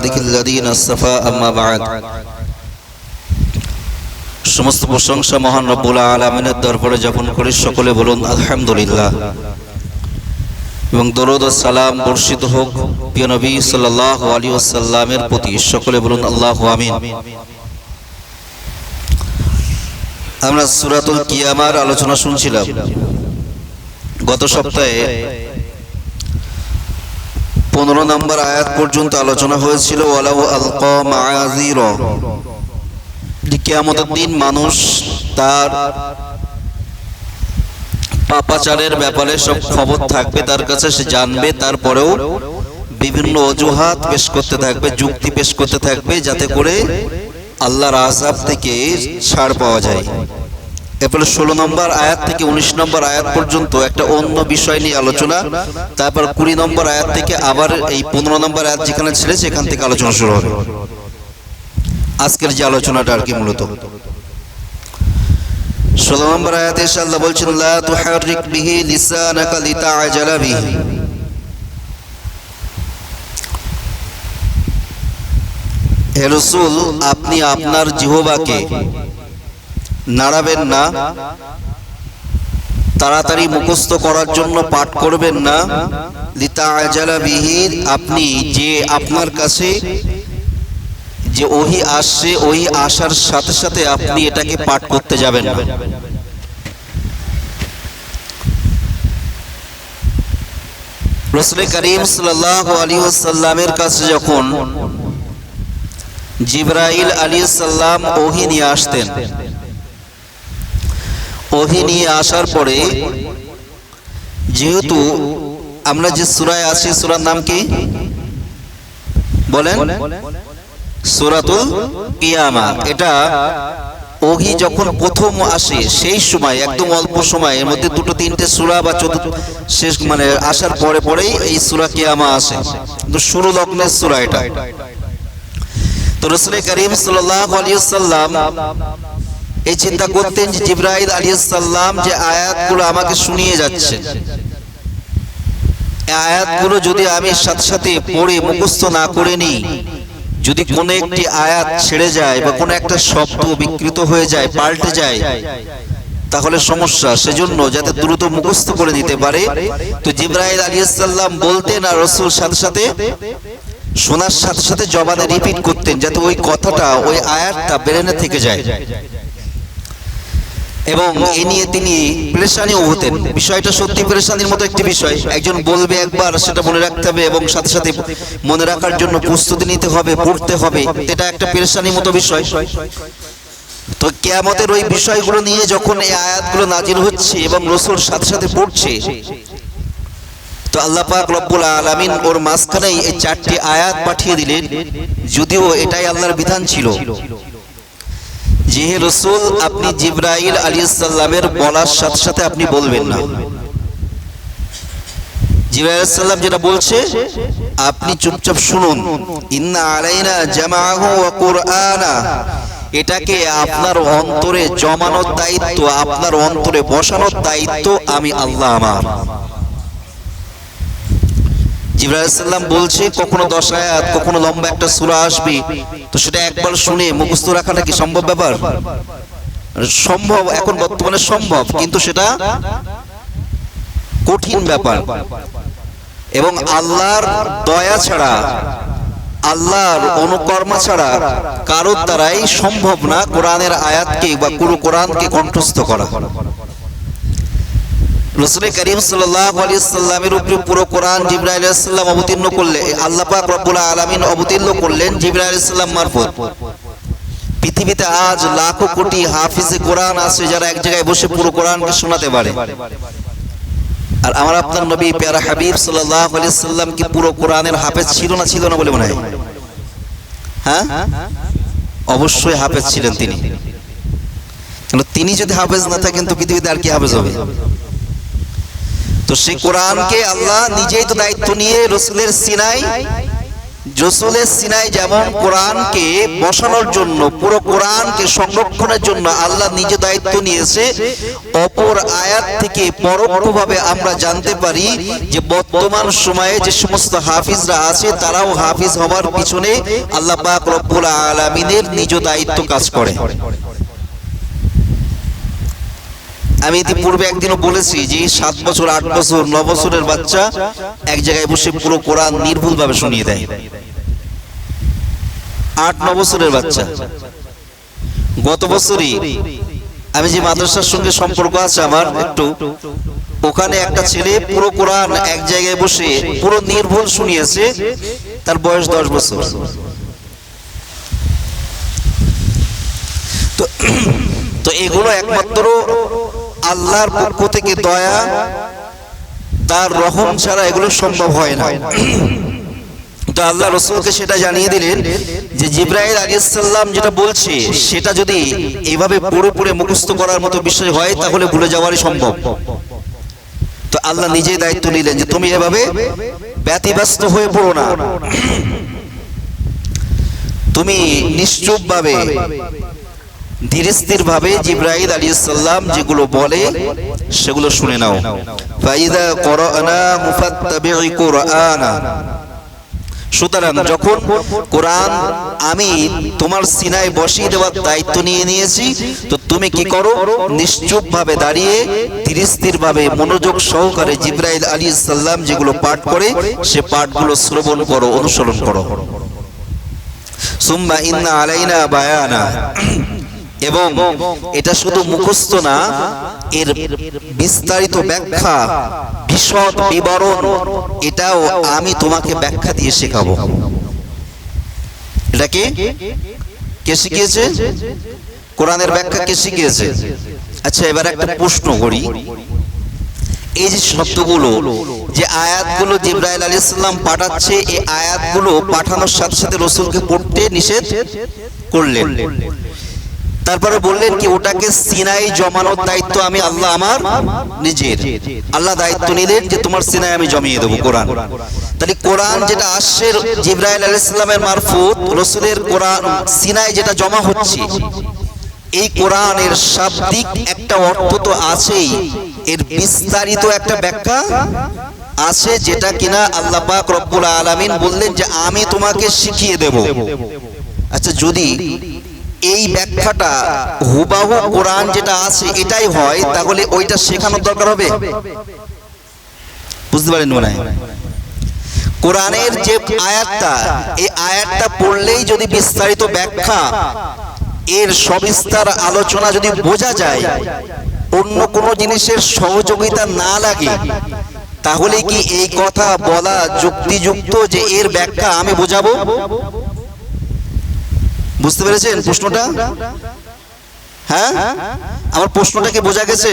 ইবাদিহিল্লাযীনা আসতাফা আম্মা বা'দ। সমস্ত প্রশংসা মহান রব্বুল আলামিনের দরবারে জ্ঞাপন করি, সকলে বলুন আলহামদুলিল্লাহ। এবং দরুদ ও সালাম বর্ষিত হোক প্রিয় নবী সাল্লাল্লাহু আলাইহি ওয়াসাল্লামের প্রতি, সকলে বলুন আল্লাহু আমিন। আমরা সূরাতুল কিয়ামার আলোচনা শুনছিলাম। গত সপ্তাহে 15 নম্বর আয়াত পর্যন্ত আলোচনা হয়েছিল। ওয়ালাউ আলকা মাআযিরা, যে কিয়ামতের দিন মানুষ তার পাপাচারের ব্যাপারে সব খবর থাকবে তার কাছে, সে জানবে, তারপরেও বিভিন্ন অজুহাত পেশ করতে থাকবে, যুক্তি পেশ করতে থাকবে, যাতে করে আল্লাহর আযাব থেকে ছাড় পাওয়া যায়। এরপরে 16 নম্বর আয়াত থেকে 19 নম্বর আয়াত পর্যন্ত একটা অন্য বিষয় নিয়ে আলোচনা। তারপর 20 নম্বর আয়াত থেকে আবার এই 15 নম্বর আয়াত যেখানে ছিল সেখান থেকে আলোচনা শুরু হবে। আজকের যে আলোচনাটা আর কি মূলত 16 নম্বর আয়াতে আল্লাহ বলছেন, লা তুহাররিক বিহি লিসানাকা লিতাআজালা বিহি। হে রাসূল, আপনি আপনার জিহ্বাকে নাড়াবেন না, তাড়াতাড়ি মুখস্থ করার জন্য পাঠ করবেন না। লিতাআজালা বিহি, আপনি যে আপনার কাছে যে ওহী আসছে, ওহী আসার সাথে সাথে আপনি এটাকে পাঠ করতে যাবেন না। রাসূল করিম সাল্লাল্লাহু আলাইহি ওয়াসাল্লামের কাছে যখন জিবরাইল আলাইহিস সালাম ওহী নিয়ে আসতেন, ওহী নিয়ে আসার পরে, যেহেতু আমরা যে সূরায় আছি, সূরার নাম কি বলেন? সূরাতুল কিয়ামা। এটা ওহী যখন প্রথম আসে সেই সময়, একদম অল্প সময়, এর মধ্যে দুটো তিনটে সূরা বা শেষ মানে আসার পরে পরেই এই সূরা কিয়ামা আসে, কিন্তু শুরু লগ্নের সূরা এটা। তো রাসূল করিম সাল্লাল্লাহু আলাইহি ওয়াসাল্লাম এই চিন্তা করতেন যে জিবরাইল আলাইহিস সালাম যে আয়াতগুলো আমাকে শুনিয়ে যাচ্ছেন, এই আয়াতগুলো যদি আমি সাথে সাথে পড়ে মুখস্থ না করে নিই, যদি কোনো একটি আয়াত ছেড়ে যায় বা কোনো একটা শব্দ বিকৃত হয়ে যায়, পাল্টে যায়, তাহলে সমস্যা। সেজন্য যাতে দ্রুত মুখস্থ করে নিতে পারে, তো জিবরাইল আলাইহিস সালাম বলতেন আর রাসূল সাথে সাথে শোনার সাথে সাথে জবানে রিপিট করতেন, যাতে ওই কথাটা, ওই আয়াতটা ব্রেনে থেকে যায়। এবং এ নিয়ে তিনি পেরেশানিও হতেন। বিষয়টা সত্যি পেরেশানির মতো একটি বিষয়। একজন বলবে একবার, সেটা মনে রাখতে হবে এবং সাথে সাথে মনে রাখার জন্য প্রস্তুতি নিতে হবে, পড়তে হবে। এটা একটা পেরেশানির মতো বিষয়। তো কিয়ামতের ওই বিষয়গুলো নিয়ে যখন এই আয়াতগুলো নাজিল হচ্ছে এবং রাসূল সাথে সাথে পড়ছে, তো আল্লাহ পাক রব্বুল আলামিন ওর মাঝখানেই এই 4টি আয়াত পাঠিয়ে দিলেন। যদিও এটাই আল্লাহর বিধান ছিল যে হে রাসূল, আপনি জিবরাইল আলাইহিস সালামের বলার সাথে সাথে আপনি বলবেন না। জিবরাইল আলাইহিস সালাম যেটা বলছে আপনি চুপচাপ শুনুন। ইন্না আলাইনা জামাআহু ওয়া কুরআনা, এটাকে আপনার অন্তরে জমানোর দায়িত্ব, আপনার অন্তরে বসানোর দায়িত্ব আমি আল্লাহ আমার। জিবরাইল আলাইহিস সালাম বলছে কখনো 10 আয়াত, কখনো লম্বা একটা সূরা আসবে, তো সেটা একবার শুনে মুখস্থ রাখাটা কি সম্ভব ব্যাপার? সম্ভব, এখন বর্তমানে সম্ভব, কিন্তু সেটা কঠিন ব্যাপার। এবং আল্লাহর দয়া ছাড়া, আল্লাহর অনুকর্মা ছাড়া কারোর দ্বারাই সম্ভব না কোরআনের আয়াতকে বা পুরো কোরআনকে কণ্ঠস্থ করা। রাসূল করিম সাল্লাল্লাহু আলাইহি ওয়াসাল্লামের উপরে পুরো কোরআন জিবরাইল আলাইহিস সালাম অবতীর্ণ করলে, আল্লাহ পাক রব্বুল আলামিন অবতীর্ণ করলেন জিবরাইল আলাইহিস সালাম মারফত। পৃথিবীতে আজ লাখো কোটি হাফিজে কোরআন আছে যারা এক জায়গায় বসে পুরো কোরআনকে শোনাতে পারে। আর আমার আপনার নবী প্যারা হাবিব সাল্লাল্লাহু আলাইহি ওয়াসাল্লাম কি পুরো কোরআনের হাফেজ ছিল না বলে মনে হয়? হ্যাঁ, অবশ্যই হাফেজ ছিলেন তিনি। কিন্তু তিনি যদি হাফেজ না থাকেন তো পৃথিবীতে আর কি হাফেজ হবে? তো সেই কোরআনকে আল্লাহ নিজেই তো দায়িত্ব নিয়ে রাসূলের সিনায় রাসূলের সিনায় যেমন কোরআনকে বসানোর জন্য, পুরো কোরআনকে সংরক্ষণের জন্য আল্লাহ নিজে দায়িত্ব নিয়েছে, অপর আয়াত থেকে পরোক্ষভাবে আমরা জানতে পারি যে বর্তমান সময়ে যে সমস্ত হাফিজরা আছে তারাও হাফিজ হওয়ার পিছনে আল্লাহ পাক রব্বুল আলামিনের নিজ দায়িত্ব কাজ করে। আমি ইতিপূর্বে একদিনও বলেছি যে 7 বছর, 8 বছর, 9 বছরের বাচ্চা এক জায়গায় বসে পুরো কোরআন নির্ভুলভাবে শুনিয়ে দেয়। 8-9 বছরের বাচ্চা। গত বছরই আমি যে মাদ্রাসার সঙ্গে সম্পর্ক আছে আমার একটু, ওখানে একটা ছেলে পুরো কোরআন এক জায়গায় বসে পুরো নির্ভুল শুনিয়েছে, তার বয়স 10 বছর। তো এগুলো একমাত্র আল্লাহর পক্ষ থেকে দয়া, তার রহম ছাড়া এগুলো সম্ভব হয় না। তো আল্লাহ রাসূলকে সেটা জানিয়ে দিলেন যে জিবরাইল আলাইহিস সালাম যেটা বলছে সেটা যদি এইভাবে পুরোপুরি মুখস্থ করার মতো বিষয় হয় তাহলে ভুলে যাওয়ারই সম্ভব। তো আল্লাহ নিজেই দায়িত্ব নিলেন যে তুমি এভাবে ব্যতিব্যস্ত হয়ে পড়ো না, তুমি নিশ্চুপভাবে ধীরে স্থির ভাবে জিবরাইল আলাইহিস সালাম যেগুলো বলে সেগুলো শুনে নাও। ফাইদা করানা মুফাত্তাবি'i কুরআনা, সুতরাং যখন কোরআন আমি তোমার সিনায় বসিয়ে দেওয়ার দায়িত্ব নিয়ে নিয়েছি, তো তুমি কি করো, নিশ্চুপ ভাবে দাঁড়িয়ে ধীরে স্থির ভাবে মনোযোগ সহকারে জিবরাইল আলাইহিস সালাম যেগুলো পাঠ করে সে পাঠগুলো শ্রবণ করো, অনুসরণ করো। সুম্মা ইন্না আলাইনা বায়ানা, এবং এটা শুধু মুখস্থ না, এর বিস্তারিত ব্যাখ্যা, বিশদ বিবরণ এটাও আমি তোমাকে ব্যাখ্যা দিয়ে শেখাবো। এটাকে কে শিখিয়েছে? কোরআনের ব্যাখ্যা কে শিখিয়েছে? আচ্ছা, এবার একটা প্রশ্ন করি। এই যে শব্দগুলো, যে আয়াতগুলো জিবরাইল আলাইহিস সালাম পাঠাচ্ছে, এই আয়াতগুলো পাঠানোর সাথে সাথে রাসূলকে পড়তে নিষেধ করলেন। তারপরে বললেন কি ওটাকে সিনায় জমানোর দায়িত্ব আমি আল্লাহ আমার নিজের। আল্লাহ দায়িত্ব নিলেন যে তোমার সিনায় আমি জমিয়ে দেবো কোরআন। তাহলে কোরআন যেটা আসছে জিবরাইল আলাইহিস সালামের মারফত রাসূলের কোরআন সিনায় যেটা জমা হচ্ছে, এই কোরআনের শাব্দিক একটা অর্থ তো আছেই, এর বিস্তারিত একটা ব্যাখ্যা আছে যেটা কিনা আল্লাহ পাক রব্বুল আলামিন বললেন যে আমি তোমাকে শিখিয়ে দেব। আচ্ছা, যদি এই ব্যাখ্যাটা হুবাহু কোরআন যেটা আছে এটাই হয়, তাহলে ওইটা শেখানোর দরকার হবে? বুঝতে পারেন মনে হয়? কোরআনের যে আয়াতটা, এই আয়াতটা পড়লেই যদি বিস্তারিত ব্যাখ্যা, এর সবিস্তার আলোচনা যদি বোঝা যায়, অন্য কোনো জিনিসের সহযোগিতা না লাগে, তাহলে কি এই কথা বলা যুক্তিযুক্ত যে এর ব্যাখ্যা আমি বোঝাবো? বুঝতে পেরেছেন প্রশ্নটা? হ্যাঁ, আমার প্রশ্নটা কি বোঝা গেছে?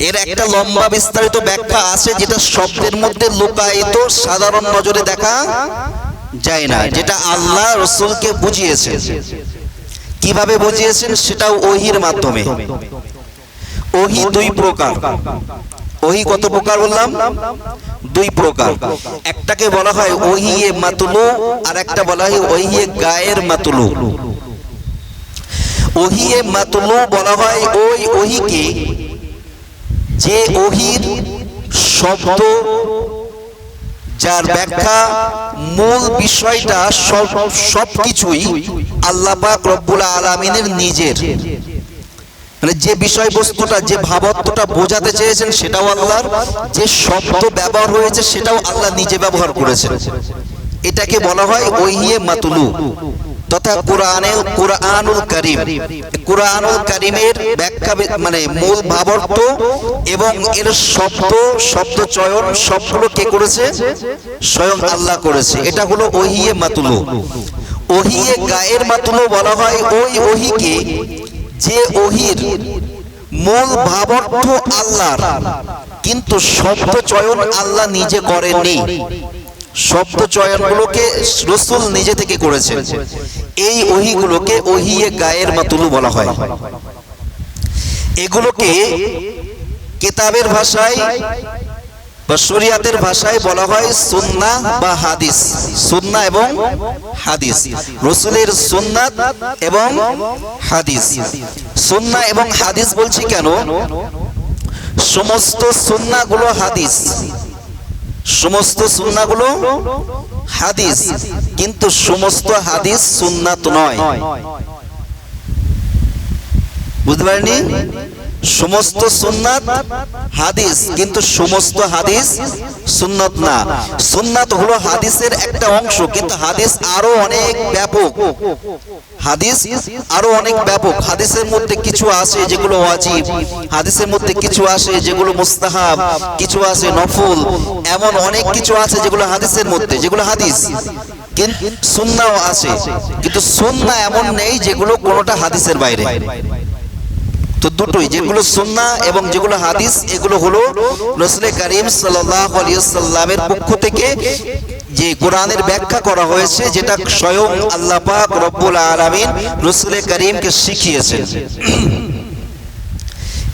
এর একটা লম্বা বিস্তারিত ব্যাখ্যা আছে যেটা শব্দের মধ্যে লুকায়িত, সাধারণ নজরে দেখা যায় না, যেটা আল্লাহ রাসূলকে বুঝিয়েছেন। কিভাবে বুঝিয়েছেন সেটাও ওহীর মাধ্যমে। ওহী 2 প্রকার। ওহী কত প্রকার বললাম? 2 প্রকার। একটাকে বলা হয় ওহিয়ে মাতলু, আর একটা বলা হয় ওহিয়ে গায়ের মাতলু। ওহিয়ে মাতলু বলা হয় ওই ওহীকে যে ওহীর শব্দ, যার ব্যাখ্যা, মূল বিষয়টা সবকিছুই আল্লাহ পাক রব্বুল আলামিনের নিজের, মানে যে বিষয়বস্তুটা, যে ভাবার্থটা বোঝাতে চেয়েছেন সেটাও আল্লাহর, যে শব্দ ব্যবহার হয়েছে সেটাও আল্লাহ নিজে ব্যবহার করেছেন। এটাকে বলা হয় ওহিয়ে মাতলু তথা কুরআনুল কারীম। কুরআনুল কারীমের ব্যাখ্যা মানে মূল ভাবার্থ এবং এর শব্দ চয়ন সবগুলো কে করেছে? স্বয়ং আল্লাহ করেছে। এটা হলো ওহিয়ে মাতলু। ওহিয়ে গায়ের মাতলু বলা হয় ওই ওহীকে যে ওহীর মূল ভাবার্থ আল্লাহর, কিন্তু শব্দ চয়ন আল্লাহ নিজে করেননি, শব্দ চয়নগুলোকে রাসূল নিজে থেকে করেছেন। এই ওহীগুলোকে ওহিয়ে গায়ের মাতলু বলা হয়। এগুলোকে কিতাবের ভাষায় বা শরিয়াতের ভাষায় বলা হয় সুন্নাহ বা হাদিস। সুন্নাহ এবং হাদিস, রাসূলের সুন্নাত এবং হাদিস। সুন্নাহ এবং হাদিস বলছি কেন? সমস্ত সুন্নাহগুলো হাদিস, সমস্ত সুন্নাহগুলো হাদিস, কিন্তু সমস্ত হাদিস সুন্নাত নয়। বুঝতে পারেননি? সমস্ত সুন্নাত হাদিস, কিন্তু সমস্ত হাদিস সুন্নাত না। সুন্নাত হলো হাদিসের একটা অংশ, কিন্তু হাদিস আরো অনেক ব্যাপক। হাদিস আরো অনেক ব্যাপক। হাদিসের মধ্যে কিছু আছে যেগুলো ওয়াজিব, হাদিসের মধ্যে কিছু আছে যেগুলো মুস্তাহাব, কিছু আছে নফল, এমন অনেক কিছু আছে যেগুলো হাদিসের মধ্যে, যেগুলো হাদিস। কিন্তু সুন্নাহও আছে, কিন্তু সুন্নাহ এমন নেই যেগুলো কোনোটা হাদিসের বাইরে। তো দুটোই, যেগুলো সুন্নাহ এবং যেগুলো হাদিস, এগুলো হলো রাসূল করিম সাল্লাল্লাহু আলাইহি ওয়াসাল্লামের পক্ষ থেকে যে কোরআনের ব্যাখ্যা করা হয়েছে, যেটা স্বয়ং আল্লাহ পাক রব্বুল আলামিন রাসূল করিমকে শিখিয়েছেন।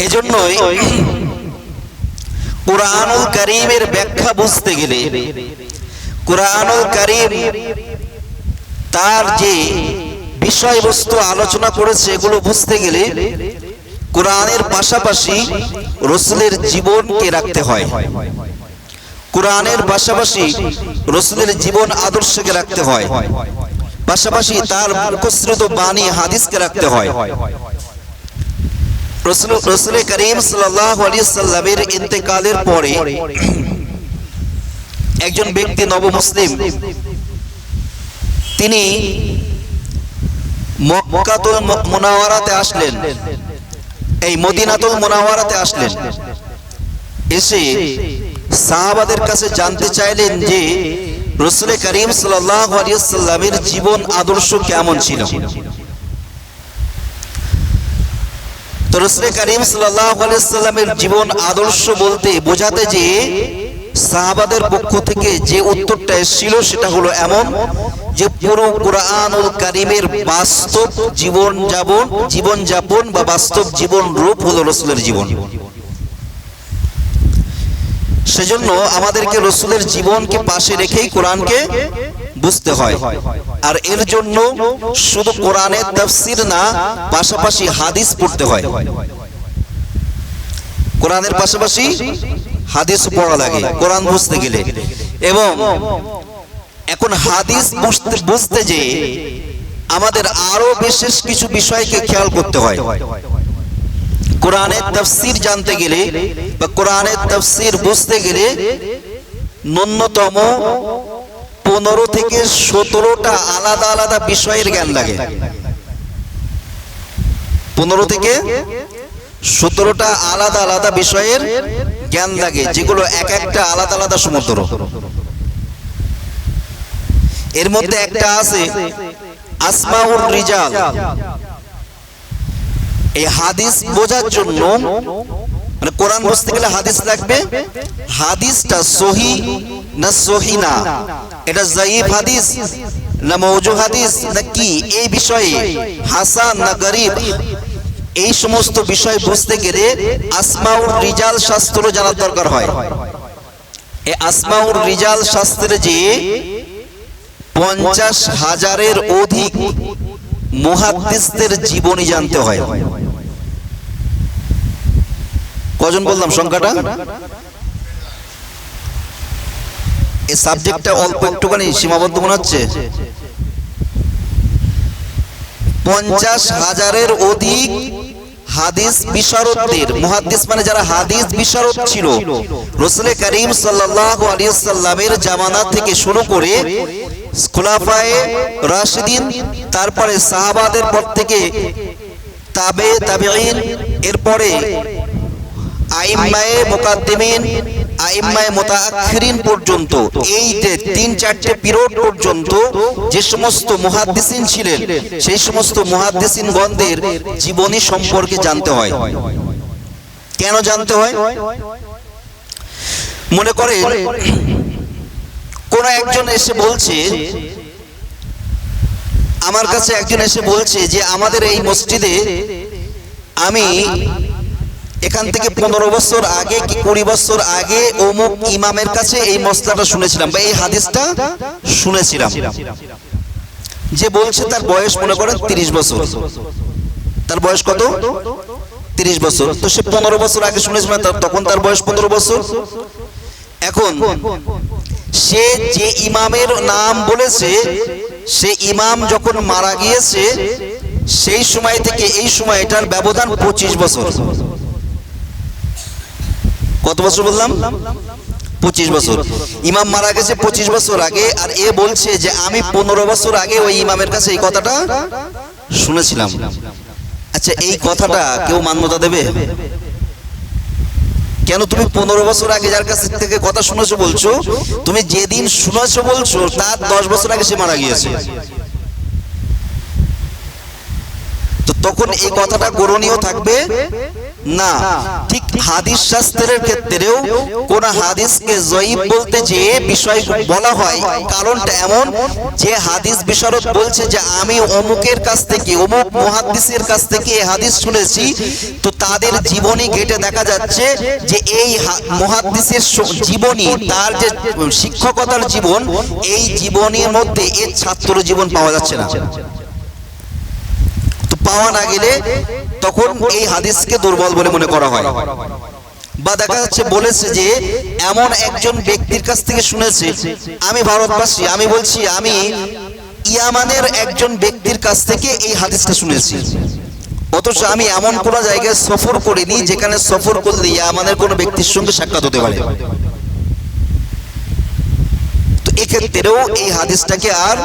এজন্যই কুরআনুল কারীমের ব্যাখ্যা বুঝতে গেলে, কুরআনুল কারীম তার যে বিষয়বস্তু আলোচনা করেছে এগুলো বুঝতে গেলে কোরআনের পাশাপাশি রাসূলের জীবনকে রাখতে হয়। কোরআনের পাশাপাশি রাসূলের জীবন আদর্শকে রাখতে হয়, পাশাপাশি তার মুখসৃত বাণী হাদিসকে রাখতে হয়। রাসূল করিম সাল্লাল্লাহু আলাইহি সাল্লামের ইন্তেকালের পরে একজন ব্যক্তি নবমুসলিম, তিনি মক্কাতুল মুনাওয়ারাতে আসলেন, এই মদিনাতুল মুনাওয়ারাতে আসলেন। এসে সাহাবাদের কাছে জানতে চাইলেন যে রাসূল করিম সাল্লাল্লাহু আলাইহি সাল্লামের জীবন আদর্শ কেমন ছিল। তো রাসূল করিম সাল্লাল্লাহু আলাইহি সাল্লামের জীবন আদর্শ বলতে বোঝাতে যে সাহাবাদের পক্ষ থেকে যে উত্তরটা এসেছিল সেটা হলো এমন যে পুরো কুরআনুল কারীমের বাস্তব জীবনযাপন বা বাস্তব জীবন রূপ হলো রাসূলের জীবন। সেজন্য আমাদেরকে রাসূলের জীবনকে পাশে রেখেই কোরআনকে বুঝতে হয়। আর এর জন্য শুধু কোরআনের তাফসীর না, পাশাপাশি হাদিস পড়তে হয়। কোরআনের পাশাপাশি হাদিস পড়া লাগে কোরআন বুঝতে গেলে। এবং এখন হাদিস বুঝতে যে আমাদের আরো বিশেষ কিছু বিষয়কে খেয়াল করতে হয়। কোরআনের তাফসীর জানতে গেলে বা কোরআনের তাফসীর বুঝতে গেলে ন্যূনতম 15 থেকে 17টা আলাদা আলাদা বিষয়ের জ্ঞান লাগে। 15 থেকে 17টা আলাদা আলাদা বিষয়ের জ্ঞান লাগে, যেগুলো এক একটা আলাদা আলাদা সমুদ্র। এর মধ্যে একটা আছে আসমাউর রিজাল। এই হাদিস বোঝার জন্য, মানে কোরআন বুঝতে গেলে হাদিস লাগবে। হাদিসটা সহি না সহি না, এটা যায়িফ হাদিস না মওজু হাদিস না কি, এই বিষয়ে হাসান না গরীব, এই সমস্ত বিষয় বুঝতে গেলে আসমাউর রিজাল শাস্ত্র জানার দরকার হয়। এই আসমাউর রিজাল শাস্ত্রে যে 50,000-এর অধিক মুহাদ্দিসদের জীবনী জানতে হয়। কজন বললাম সংখ্যাটা? এই সাবজেক্টটা অল্প একটুখানি সীমাবদ্ধ মনে হচ্ছে। 50,000-এর অধিক হাদিস বিশারদদের, মুহাদ্দিস মানে যারা হাদিস বিশারদ ছিল, রাসূল করিম সাল্লাল্লাহু আলাইহি সাল্লামের জামানা থেকে শুরু করে খুলাফায়ে রাশিদিন, তারপরে সাহাবাদের পর থেকে তাবেঈন, এরপরে আইম্মায়ে মুকাদ্দিমিন, আইম্মায়ে মুতাআখিরিন পর্যন্ত, এই যে 3-4টে পিরিয়ড পর্যন্ত যে সমস্ত মুহাদ্দিসিন ছিলেন, সেই সমস্ত মুহাদ্দিসিনগণদের জীবনী সম্পর্কে জানতে হয়। কেন জানতে হয়? মনে করে কোন একজন এসে বলছে, আমার কাছে একজন এসে বলছে যে আমাদের এই মসজিদে আমি এখান থেকে 15 বছর আগে কি 20 বছর আগে অমুক ইমামের কাছে এই মসলাটা শুনেছিলাম বা এই হাদিসটা শুনেছিলাম। যে বলছে তার বয়স মনে করেন 30 বছর, তার বয়স কত? 30 বছর। তো সে 15 বছর আগে শুনেছিল, তখন তার বয়স 15 বছর। এখন সে যে ইমামের নাম বলেছে, সে ইমাম যখন মারা গিয়েছে সেই সময় থেকে এই সময়টার ব্যবধান 25 বছর। কত বছর বললাম? 25 বছর। ইমাম মারা গেছে 25 বছর আগে, আর এ বলছে যে আমি 15 বছর আগে ওই ইমামের কাছে এই কথাটা শুনেছিলাম। আচ্ছা, এই কথাটা কেউ মান্যতা দেবে? কেন তুমি 15 বছর আগে যার কাছ থেকে কথা শুনেছো বলছো, তুমি যেদিন শুনেছো বলছো তার 10 বছর আগে সে মারা গিয়েছে, তো তখন এই কথাটা গ্রহণীয় থাকবে না। ঠিক হাদিস শাস্ত্রের ক্ষেত্রেও কোন হাদিসকে জয়ীফ বলতে যে বিষয় বলা হয়, কারণটা এমন যে হাদিস বিশারদ বলছে যে আমি অমুকের কাছ থেকে, অমুক মুহাদ্দিসের কাছ থেকে এই হাদিস শুনেছি, তো তাদের জীবনী ঘেটে দেখা যাচ্ছে যে এই মুহাদ্দিসের জীবনী, তার যে শিক্ষকতার জীবন, এই জীবনের মধ্যে এর ছাত্র জীবন পাওয়া যাচ্ছে না। পাওয়া না গেলে তখন এই হাদিসকে দুর্বল বলে মনে করা হয়। বা দেখা যাচ্ছে বলেছে যে এমন একজন ব্যক্তির কাছ থেকে শুনেছে, আমি ভারতবাসী, আমি বলছি আমি ইয়ামানের একজন ব্যক্তির কাছ থেকে এই হাদিসটা শুনেছি, অথচ আমি এমন কোন জায়গায় সফর করিনি যেখানে সফর করলে ইয়ামানের কোন ব্যক্তির সঙ্গে সাক্ষাৎ হতে পারে। এক্ষেত্রেও এই হাদিসটাকে আর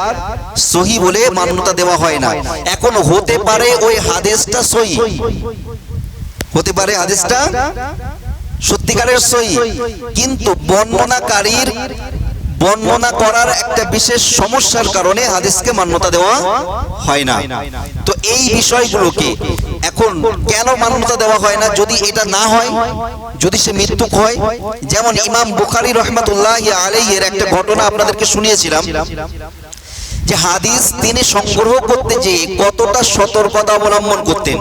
সহি বলে মান্যতা দেওয়া হয় না। এখন হতে পারে ওই হাদিসটা সহি, হতে পারে হাদিসটা সত্যিকারের সহি, কিন্তু বর্ণনাকারীর বর্ণনা করার একটা বিশেষ সমস্যার কারণে হাদিসকে মান্যতা দেওয়া হয় না। তো এই বিষয়গুলোকে এখন কেন মান্যতা দেওয়া হয় না? যদি এটা না হয়, যদি সে মৃত্যুক হয়, যেমন ইমাম বুখারী রাহমাতুল্লাহি আলাইহি এর একটা ঘটনা আপনাদেরকে শুনিয়েছিলাম, যে হাদিস তিনি সংগ্রহ করতে যে কতটা সতর্কতা অবলম্বন করতেন।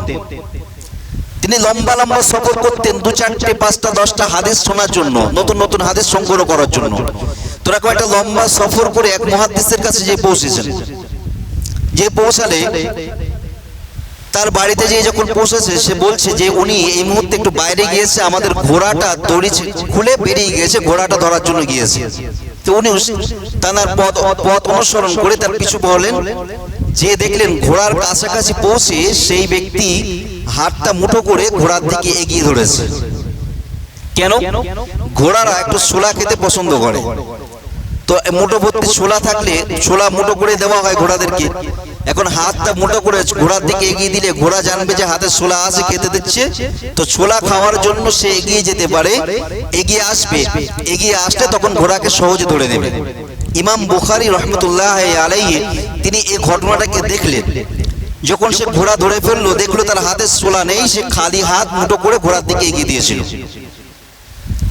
তিনি লম্বা লম্বা সফর করতেন 2, 4, 5, 10টা হাদিস শোনার জন্য, নতুন নতুন হাদিস সংগ্রহ করার জন্য। তোরা একটা লম্বা সফর করে এক মুহাদ্দিসের কাছে যে পৌঁছেছেন, যে পৌঁছালে তার বাড়িতে যে যখন পৌঁছেছে, সে বলছে যে উনি এই মুহূর্তে একটু বাইরে গিয়েছে, আমাদের ঘোড়াটা দড়ি খুলে বেরিয়ে গিয়েছে, ঘোড়াটা ধরার জন্য গিয়েছে। তো উনি তার পথ অনুসরণ করে তার পিছু পড়লেন, যে দেখলেন ঘোড়ার কাছাকাছি পৌঁছে সেই ব্যক্তি হাতটা মুঠো করে ঘোড়ার দিকে এগিয়ে ধরেছে। কেন? ঘোড়ারা একটু ছোলা খেতে পছন্দ করে, তো মুঠো ভর্তি ছোলা থাকলে ছোলা মুঠো করে দেওয়া হয় ঘোড়াদেরকে। এখন হাতটা মুঠো করে ঘোড়ার দিকে এগিয়ে দিলে ঘোড়া জানবে যে হাতে ছোলা আছে, খেতে দিচ্ছে, তো ছোলা খাওয়ার জন্য সে এগিয়ে যেতে পারে, এগিয়ে আসবে, এগিয়ে আসলে তখন ঘোড়াকে সহজে ধরে নেবে। ইমাম বুখারী রাহমাতুল্লাহি আলাইহি তিনি এই ঘটনাটাকে দেখলেন, যখন সে ঘোড়া ধরে ফেললো, দেখলো তার হাতে ছোলা নেই, সে খালি হাত মুঠো করে ঘোড়ার দিকে এগিয়ে দিয়েছিল।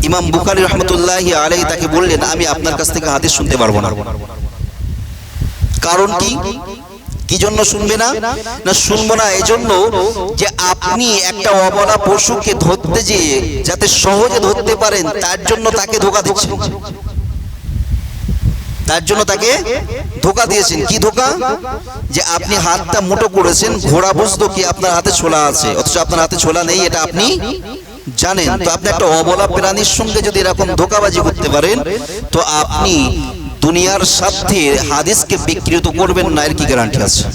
ইমাম বুখারী রাহমাতুল্লাহি আলাইহি তাকে বললেন, আমি আপনার কাছ থেকে হাদিস শুনতে পারবো না। কারণ কি? কি জন্য শুনবে না? না শুনবো না এজন্য যে আপনি একটা অবলা পশুকে ধরতে যেয়ে যাতে সহজে ধরতে পারেন তার জন্য তাকে ধোঁকা দিচ্ছেন, তার জন্য তাকে ধোঁকা দিয়েছেন। কি ধোঁকা? যে আপনি হাতটা মুঠো করেছেন, ঘোড়া বুঝতো কি আপনার হাতে ছোলা আছে, অথচ আপনার হাতে ছোলা নেই, এটা আপনি জানেন। তো আপনি একটা অবলা প্রাণীর সঙ্গে যদি এরকম ধোঁকাবাজি করতে পারেন, তো আপনি দুনিয়ার সাথে হাদিসকে বিকৃত করবেন না, এর কি গ্যারান্টি আছে?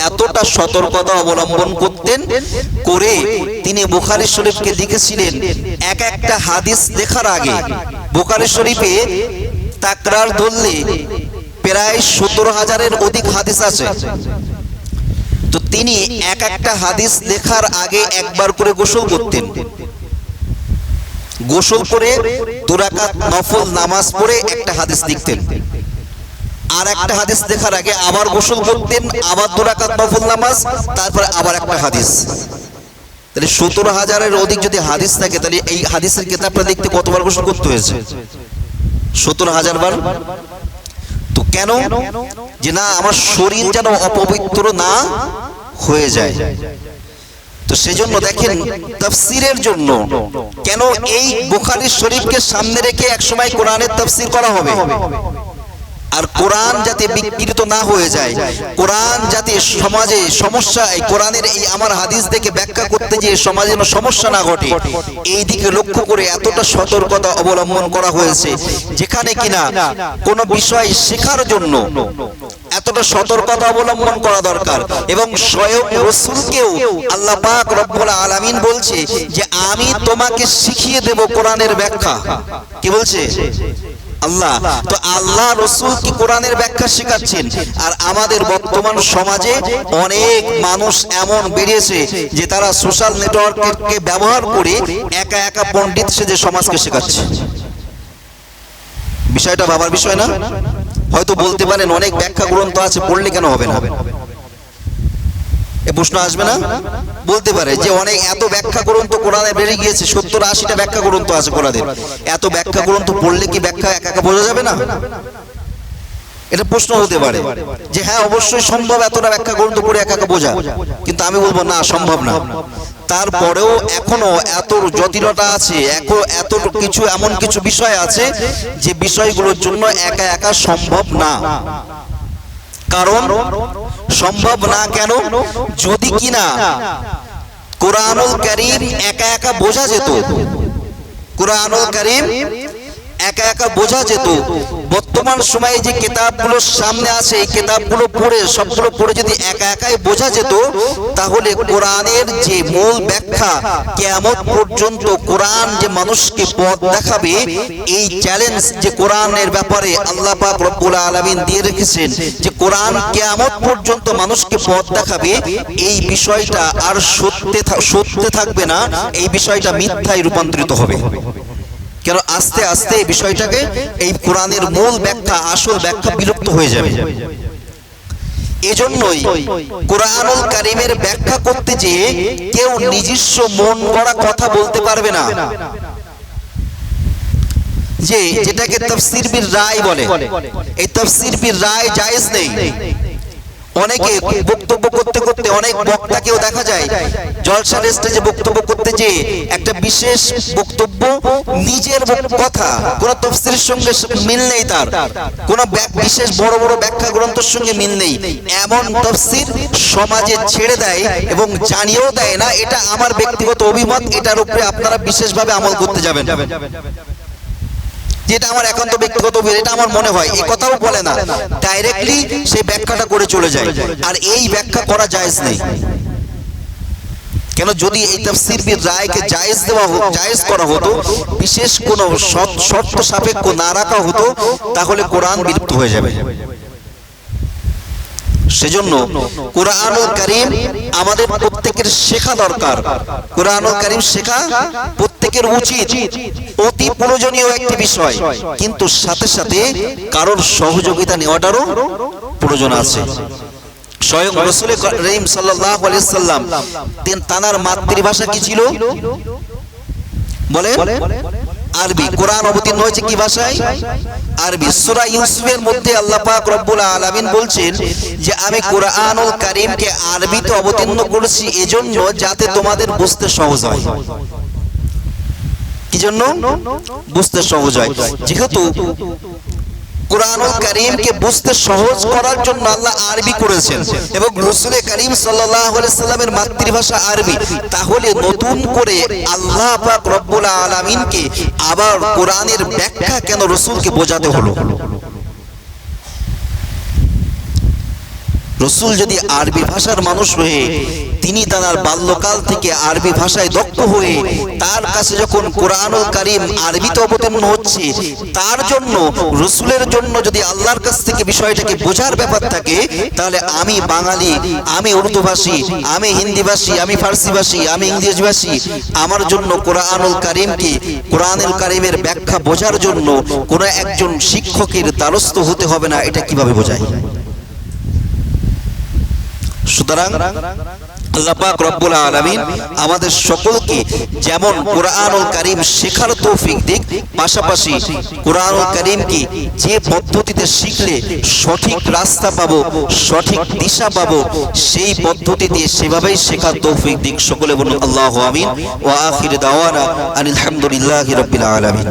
এতটা সতর্কতা অবলম্বন করতেন করে তিনি বুখারী শরীফকে লিখেছিলেন। এক একটা হাদিস লেখার আগে বুখারী শরীফে তাকরার ধরলে প্রায় 17,000-এর অধিক হাদিস আছে। তো তিনি এক একটা হাদিস লেখার আগে একবার করে গোসল করতেন, গোসল করে 2 রাকাত নফল নামাজ পড়ে একটা হাদিস লিখতেন, আর একটা হাদিস দেখার আগে আবার গোসল করতেন, আবার 2 রাকাত নফল নামাজ, তারপরে আবার একটা হাদিস। তাহলে 17,000-এর অধিক যদি হাদিস থাকে, তাহলে এই হাদিসের কিতাবটা লিখতে কতবার গোসল করতে হয়েছে? 17,000 বার। তো কেন? যে না আমার শরীর যেন অপবিত্র না হয়ে যায়। তো সেজন্য দেখেন তাফসীরের জন্য কেন এই বুখারী শরীফকে সামনে রেখে একসময় কোরআনের তাফসীর করা হবে, আর কোরআন যাতে বিকৃত না হয়ে যায়, কোরআন যাতে সমাজে সমস্যা, এই কোরআনের এই আমার হাদিস দেখে ব্যাখ্যা করতে যে সমাজে কোনো সমস্যা না ঘটে, এই দিকে লক্ষ্য করে এতটা সতর্কতা অবলম্বন করা হয়েছে, যেখানে কিনা কোনো বিষয় শেখার জন্য এতটা সতর্কতা অবলম্বন করা দরকার। এবং স্বয়ং রাসূলকেও আল্লাহ পাক রব্বুল আলামিন বলছে যে আমি তোমাকে শিখিয়ে দেব কোরআনের ব্যাখ্যা। কি বলছে আল্লাহ? তো আল্লাহ রাসূল কি কোরআনের ব্যাখ্যা শেখাচ্ছেন। আর আমাদের বর্তমান সমাজে অনেক মানুষ এমন বেরিয়েছে যে তারা সোশ্যাল নেটওয়ার্ককে ব্যবহার করে একা একা পণ্ডিত সেজে সমাজকে শেখাচ্ছে। বিষয়টা ভাবার বিষয় না? হয়তো বলতে পারেন অনেক ব্যাখ্যা গ্রন্থ আছে, পড়লে কেন হবে না? এ প্রশ্ন আসবে না? বলতে পারে যে অনেক এত ব্যাখ্যা গ্রন্থ কোরআনে বেরিয়ে গিয়েছে, 70-80টা ব্যাখ্যা গ্রন্থ আছে কোরআনের, এত ব্যাখ্যা গ্রন্থ পড়লে কি ব্যাখ্যা একা একা বোঝা যাবে না? এটা প্রশ্ন হতে পারে যে হ্যাঁ অবশ্যই সম্ভব এতটা ব্যাখ্যা গ্রন্থ পড়ে একা একা বোঝা, কিন্তু আমি বলবো না, সম্ভব না। তারপরেও এখনো এত জটিলতা আছে, এত কিছু এমন কিছু বিষয় আছে যে বিষয়গুলোর জন্য একা একা সম্ভব না। কারণ সম্ভব না কেন? যদি কিনা কোরআনুল কারীম একা একা বোঝা যেত, কোরআনুল কারীম একা একা বোঝা যেত, বর্তমান সময়ে যে কিতাবগুলো সামনে আছে এই কিতাবগুলো পড়ে সবগুলো পড়ে যদি একা একাই বোঝা যেত, তাহলে কোরআনের যে মূল ব্যাখ্যা কিয়ামত পর্যন্ত কোরআন যে মানুষকে পথ দেখাবে, এই চ্যালেঞ্জ যে কোরআনের ব্যাপারে আল্লাহ পাক রব্বুল আলামিন দিয়ে রেখেছেন যে কোরআন কিয়ামত পর্যন্ত মানুষকে পথ দেখাবে, এই বিষয়টা আর সত্যে থাকবে না, এই বিষয়টা মিথ্যায় রূপান্তরিত হবে। কেন? আস্তে আস্তে এই বিষয়টাকে, এই কোরআনের মূল ব্যাখ্যা, আসল ব্যাখ্যা বিলুপ্ত হয়ে যাবে। এজন্যই কোরআনুল কারীমের ব্যাখ্যা করতে যেয়ে কেউ নিজস্ব মন গড়া কথা বলতে পারবে না, যে যেটাকে তাফসীর বিল রায় বলে। এই তাফসীর বিল রায় জায়েজ নেই। অনেকে বক্তব্য করতে করতে, অনেক বক্তাকেও দেখা যায় জলসার স্টেজে বক্তব্য করতে যে একটা বিশেষ বক্তব্য, নিজের কথা কোন তাফসীরের সঙ্গে মিল নেই, তার কোন বিশেষ বড় বড় ব্যাখ্যা গ্রন্থের সঙ্গে মিল নেই, এমন তাফসীর সমাজে ছেড়ে দেয় এবং জানিয়েও দেয় না এটা আমার ব্যক্তিগত অভিমত, এটার উপরে আপনারা বিশেষভাবে আমল করতে যাবেন, যেটা আমার একান্ত ব্যক্তিগত, এটা আমার মনে হয়, এই কথাও বলে না, ডাইরেক্টলি সেই ব্যাখ্যাটা করে চলে যায়। আর এই ব্যাখ্যা করা জায়েজ নেই। কেন? যদি এই তাফসীর বিল রায়কে জায়েজ করা হতো, বিশেষ কোনো শর্ত সাপেক্ষ না রাখা হতো, তাহলে কোরআন বিলুপ্ত হয়ে যাবে। সেজন্য কোরআনুল কারীম আমাদের প্রত্যেকের শেখা দরকার। কোরআনুল কারীম শেখা প্রত্যেকের উচিত, অতি প্রয়োজনীয় একটি বিষয়, কিন্তু সাথে সাথে কারোর সহযোগিতা নেওয়াটারও প্রয়োজন আছে। স্বয়ং রাসূল করিম সাল্লাল্লাহু আলাইহি সাল্লাম তার মাতৃভাষা কি ছিল বলে? আরবি। কোরআন অবতীর্ণ হয়েছে কি ভাষায়? আরবি। সূরা ইউসুফের মধ্যে আল্লাহ পাক রব্বুল আলামিন বলছেন যে আমি কোরআনুল কারীমকে আরবিতে অবতীর্ণ করেছি এজন্য যাতে তোমাদের বুঝতে সহজ হয়। কি জন্য? বুঝতে সহজ হয়। যেহেতু কোরআনুল কারীমকে বুঝতে সহজ করার জন্য আল্লাহ আরবি করেছেন এবং রাসূল করিম সাল্লাল্লাহু আলাইহি সাল্লামের মাতৃভাষা আরবি, তাহলে নতুন করে আল্লাহ পাক রব্বুল আলামিনকে আবার কোরআনের ব্যাখ্যা কেন রাসূলকে বোঝাতে হলো? রাসূল যদি আরবি ভাষার মানুষ হয়ে, তিনি তার বাল্যকাল থেকে আরবি ভাষায় দক্ষ হয়ে, তার কাছে যখন কোরআনুল কারীম আরবিতে অবতীর্ণ হচ্ছে, তার জন্য রাসূলের জন্য যদি আল্লাহর কাছ থেকে বিষয়টাকে বোঝার ব্যাপার থাকে, তাহলে আমি বাঙালি, আমি উর্দুভাষী, আমি হিন্দিভাষী, আমি ফার্সিভাষী, আমি ইংরেজিভাষী, আমার জন্য কোরআনুল কারীমকে, কোরআনুল কারীমের ব্যাখ্যা বোঝার জন্য কোনো একজন শিক্ষকের দ্বারস্থ হতে হবে না। এটা কিভাবে বোঝায়? সুতরাং আল্লাহ পাক রব্বুল আলামিন আমাদের সকলকে যেমন কোরআনুল কারীম শেখার তৌফিক দিক, পাশাপাশি কোরআনুল কারীমকে যে পদ্ধতিতে শিখলে সঠিক রাস্তা পাবো, সঠিক দিশা পাবো, সেই পদ্ধতিতে সেভাবেই শেখার তৌফিক দিক। সকলে বলুন আল্লাহু আমিন। ওয়া আখির দাওয়ানা আনিল হামদুলিল্লাহি রাব্বিল আলামিন।